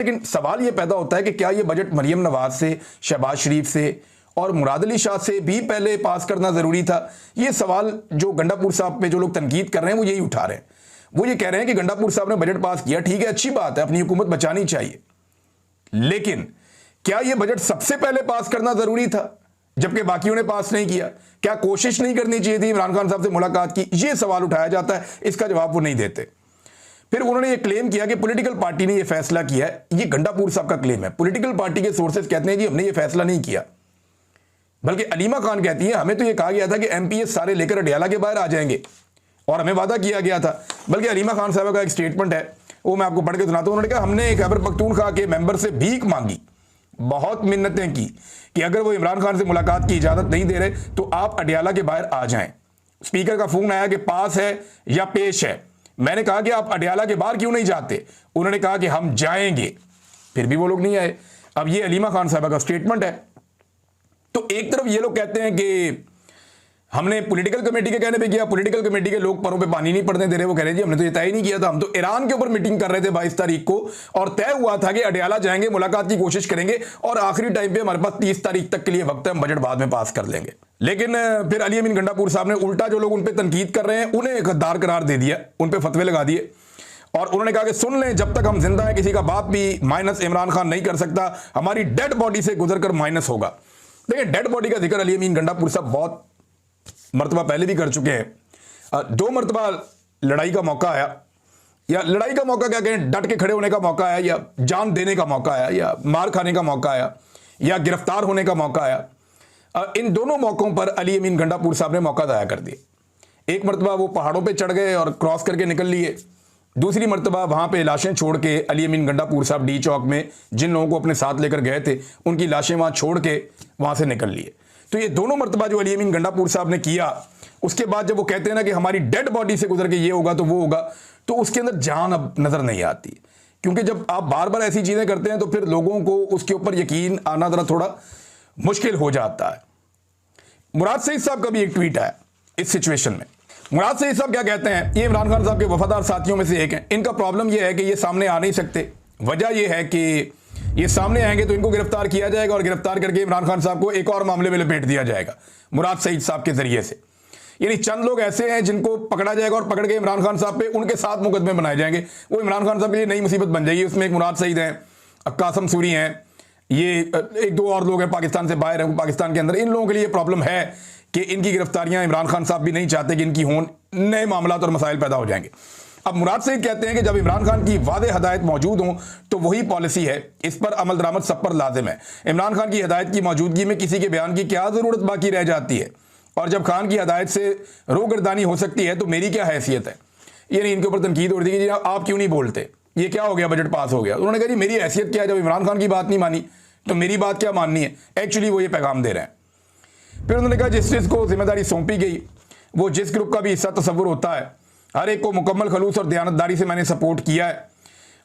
लेकिन सवाल यह पैदा होता है कि क्या यह बजट मरियम नवाज से, शहबाज शरीफ से और मुराद अली शाह से भी पहले पास करना जरूरी था? ये सवाल जो गंडापुर साहब पे जो लोग तनकीद कर रहे हैं वो यही उठा रहे हैं। वो ये कह रहे हैं कि गंडापुर साहब ने बजट पास किया, ठीक है, अच्छी बात है, अपनी हुकूमत बचानी चाहिए, लेकिन क्या यह बजट सबसे पहले पास करना जरूरी था जबकि बाकियों ने पास नहीं किया? क्या कोशिश नहीं करनी चाहिए थी इमरान खान साहब से मुलाकात की? यह सवाल उठाया जाता है, इसका जवाब वो नहीं देते। फिर उन्होंने ये क्लेम किया कि पॉलिटिकल पार्टी ने ये फैसला किया है। ये गंडापुर साहब का क्लेम है। पॉलिटिकल पार्टी के सोर्सेज कहते हैं जी हमने ये फैसला नहीं किया, बल्कि अलीमा खान कहती है हमें तो ये कहा गया था कि एमपीएस सारे लेकर अडियाला के बाहर आ जाएंगे और हमें वादा किया गया था। बल्कि अलीमा खान साहब का एक स्टेटमेंट है, वो मैं आपको पढ़ के सुनाता हूं। उन्होंने कहा हमने खैबर पख्तूनख्वा के मेंबर से भीख मांगी, बहुत मिन्नतें की कि अगर वो इमरान खान से मुलाकात की इजाजत नहीं दे रहे तो आप अडियाला के बाहर आ जाएं। स्पीकर का फोन आया कि पास है या पेश है। मैंने कहा कि आप अडियाला के बाहर क्यों नहीं जाते? उन्होंने कहा कि हम जाएंगे, फिर भी वो लोग नहीं आए। अब ये अलीमा खान साहब का स्टेटमेंट है। तो एक तरफ ये लोग कहते हैं कि हमने पॉलिटिकल कमेटी के कहने पे किया, पॉलिटिकल कमेटी के लोग परों पे पानी नहीं पड़ने दे रहे। वो कह रहे जी हमने तो ये तय नहीं किया था, हम तो ईरान के ऊपर मीटिंग कर रहे थे 22 तारीख को और तय हुआ था कि अडियाला जाएंगे, मुलाकात की कोशिश करेंगे और आखिरी टाइम पे हमारे पास 30 तारीख तक के लिए वक्त है, हम बजट बाद में पास कर लेंगे। लेकिन फिर अली अमीन गंडापुर साहब ने उल्टा जो लोग उन पर तनकीद कर रहे हैं उन्हें गद्दार करार दे दिया, उन पर फतवे लगा दिए और उन्होंने कहा कि सुन लें, जब तक हम जिंदा हैं किसी का बाप भी माइनस इमरान खान नहीं कर सकता, हमारी डेड बॉडी से गुजरकर माइनस होगा। देखिए डेड बॉडी का जिक्र अली अमीन गंडापुर साहब बहुत मरतबा पहले भी कर चुके हैं। 2 मरतबा लड़ाई का मौका आया, या लड़ाई का मौका क्या कहें, डट के खड़े होने का मौका आया, या जान देने का मौका आया, या मार खाने का मौका आया, या गिरफ्तार होने का मौका आया। इन दोनों मौकों पर अली अमीन गंडापुर साहब ने मौका ज़ाया कर दिए। एक मरतबा वो पहाड़ों पे चढ़ गए और क्रॉस करके निकल लिए, दूसरी मरतबा वहाँ पे लाशें छोड़ के अली अमीन गंडापुर साहब डी चौक में जिन लोगों को अपने साथ लेकर गए थे उनकी लाशें वहाँ छोड़ के वहाँ से निकल लिए। तो ये दोनों मरतबा जो अली अमीन गंडापुर साहब ने किया, उसके बाद जब वो कहते हैं ना कि हमारी डेड बॉडी से गुजर के ये होगा तो वो होगा, तो उसके अंदर जान अब नज़र नहीं आती। क्योंकि जब आप बार बार ऐसी चीज़ें करते हैं तो फिर लोगों को उसके ऊपर यकीन आना ज़रा थोड़ा मुश्किल हो जाता है। मुराद सईद साहब का भी एक ट्वीट है इस सिचुएशन में। मुराद सईद साहब क्या कहते हैं, ये इमरान खान साहब के वफादार साथियों में से एक हैं। इनका प्रॉब्लम यह है कि ये सामने आ नहीं सकते। वजह यह है कि ये सामने आएंगे तो इनको गिरफ्तार किया जाएगा और गिरफ्तार करके इमरान खान साहब को एक और मामले में लपेट दिया जाएगा मुराद सईद साहब के जरिए से। यानी चंद लोग ऐसे हैं जिनको पकड़ा जाएगा और पकड़ के इमरान खान साहब पे उनके साथ मुकदमे बनाए जाएंगे। वो इमरान खान साहब के लिए नई मुसीबत बन जाएगी। उसमें एक मुराद सईद हैं, कासम सूरी हैं, ये 1-2 और लोग हैं पाकिस्तान से बाहर हैं, पाकिस्तान के अंदर। इन लोगों के लिए प्रॉब्लम है कि इनकी गिरफ्तारियां इमरान खान साहब भी नहीं चाहते कि इनकी हों, नए मामला और मसाइल पैदा हो जाएंगे। अब मुराद सईद कहते हैं कि जब इमरान खान की वादे हदायत मौजूद हों तो वही पॉलिसी है, इस पर अमल दरामद सब पर लाजिम है। इमरान खान की हदायत की मौजूदगी में किसी के बयान की क्या ज़रूरत बाकी रह जाती है? और जब खान की हदायत से रोगर्दानी हो सकती है तो मेरी क्या हैसियत है? यानी इनके ऊपर तनकीद हो रही थी कि आप क्यों नहीं बोलते, ये क्या हो गया, बजट पास हो गया। उन्होंने कहा जी मेरी हैसियत क्या है, जब इमरान खान की बात नहीं मानी तो मेरी बात क्या माननी है? एक्चुअली वो ये पैगाम दे रहे हैं। फिर उन्होंने कहा जिस चीज़ को जिम्मेदारी सौंपी गई वो जिस ग्रुप का भी हिस्सा तस्वुर होता है, हर एक को मुकम्मल खलूस और दयानतदारी से मैंने सपोर्ट किया है।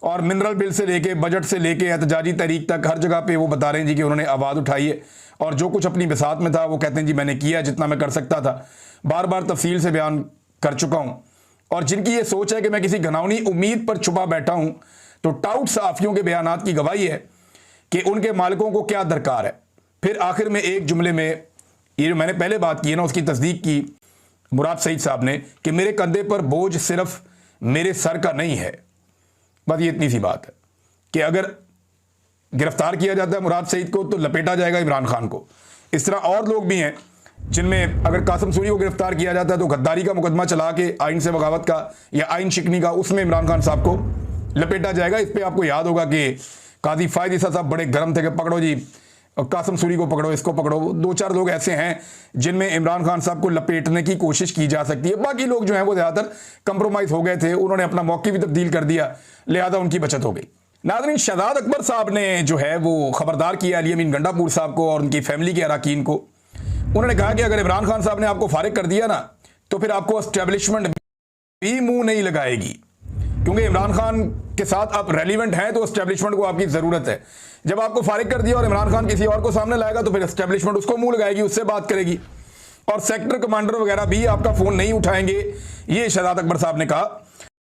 और मिनरल बिल से लेके बजट से लेके एहतजाजी तहरीक तक हर जगह पे वो बता रहे हैं जी कि उन्होंने आवाज़ उठाई है और जो कुछ अपनी बिसात में था वो कहते हैं जी मैंने किया जितना मैं कर सकता था। बार बार तफसील से बयान कर चुका हूँ। और जिनकी ये सोच है कि मैं किसी घनावनी उम्मीद पर छुपा बैठा हूँ तो टाउट सहाफ़ियों के बयानात की गवाही है कि उनके मालिकों को क्या दरकार है। फिर आखिर में एक जुमले में ये जो मैंने पहले बात की है ना उसकी तस्दीक की मुराद सईद साहब ने कि मेरे कंधे पर बोझ सिर्फ मेरे सर का नहीं है। बस ये इतनी सी बात है कि अगर गिरफ्तार किया जाता है मुराद सईद को तो लपेटा जाएगा इमरान खान को। इस तरह और लोग भी हैं जिनमें अगर कासम सूरी को गिरफ्तार किया जाता है तो गद्दारी का मुकदमा चला के आइन से बगावत का या आइन शिकनी का उसमें इमरान खान साहब को लपेटा जाएगा। इस पर आपको याद होगा कि काजी फायद ईसा साहब बड़े गर्म थे कि पकड़ो जी कासम सूरी को पकड़ो, इसको पकड़ो। 2-4 लोग ऐसे हैं जिनमें इमरान खान साहब को लपेटने की कोशिश की जा सकती है। बाकी लोग जो हैं वो ज़्यादातर कंप्रोमाइज़ हो गए थे, उन्होंने अपना मौके भी तब्दील कर दिया, लिहाजा उनकी बचत हो गई। नाज़रीन, शहजाद अकबर साहब ने जो है वो खबरदार किया अली अमीन गंडापुर साहब को और उनकी फैमिली के अरकान को। उन्होंने कहा कि अगर इमरान खान साहब ने आपको फारिग कर दिया ना तो फिर आपको एस्टेब्लिशमेंट भी मुंह नहीं लगाएगी, क्योंकि इमरान खान के साथ आप रेलिवेंट हैं तो एस्टेब्लिशमेंट को आपकी ज़रूरत है। जब आपको फारिग कर दिया और इमरान खान किसी और को सामने लाएगा तो फिर एस्टेब्लिशमेंट उसको मुंह लगाएगी, उससे बात करेगी और सेक्टर कमांडर वगैरह भी आपका फ़ोन नहीं उठाएंगे। ये शहजाद अकबर साहब ने कहा।